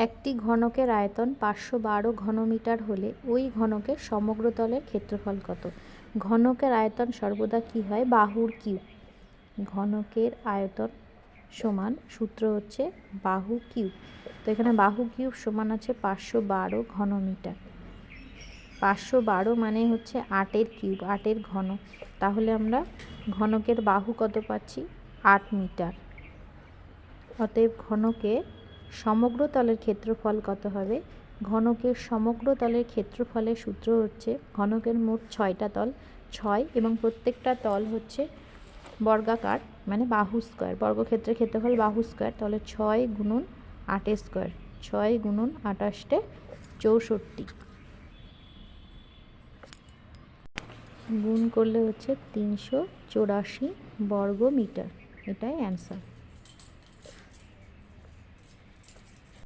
একটি ঘনকের আয়তন 512 ঘনমিটার হলে ওই ঘনকের সমগ্র তলের ক্ষেত্রফল কত? ঘনকের আয়তন সর্বদা কি হয়? বাহুর কিউব। ঘনকের আয়তন সমান সূত্র হচ্ছে বাহু কিউব। তো এখানে বাহু কিউব সমান আছে 512 ঘনমিটার। 512 মানে হচ্ছে 8-এর কিউব, 8-এর ঘন। তাহলে আমরা ঘনকের বাহু কত পাচ্ছি? 8 মিটার। অতএব ঘনকের সমগ্র তলের ক্ষেত্রফল কত হবে? ঘনকের সমগ্র তলের ক্ষেত্রফলের সূত্র হচ্ছে ঘনকের মোট 6টা তল, 6 এবং প্রত্যেকটা তল হচ্ছে বর্গাকার মানে বাহু স্কোয়ার। বর্গক্ষেত্রের ক্ষেত্রফল বাহু স্কোয়ার। তাহলে 6 গুণন 8 স্কোয়ার, 6 গুণন 28 64 গুণ করলে হচ্ছে 384 বর্গ মিটার। এটাই অ্যান্সার।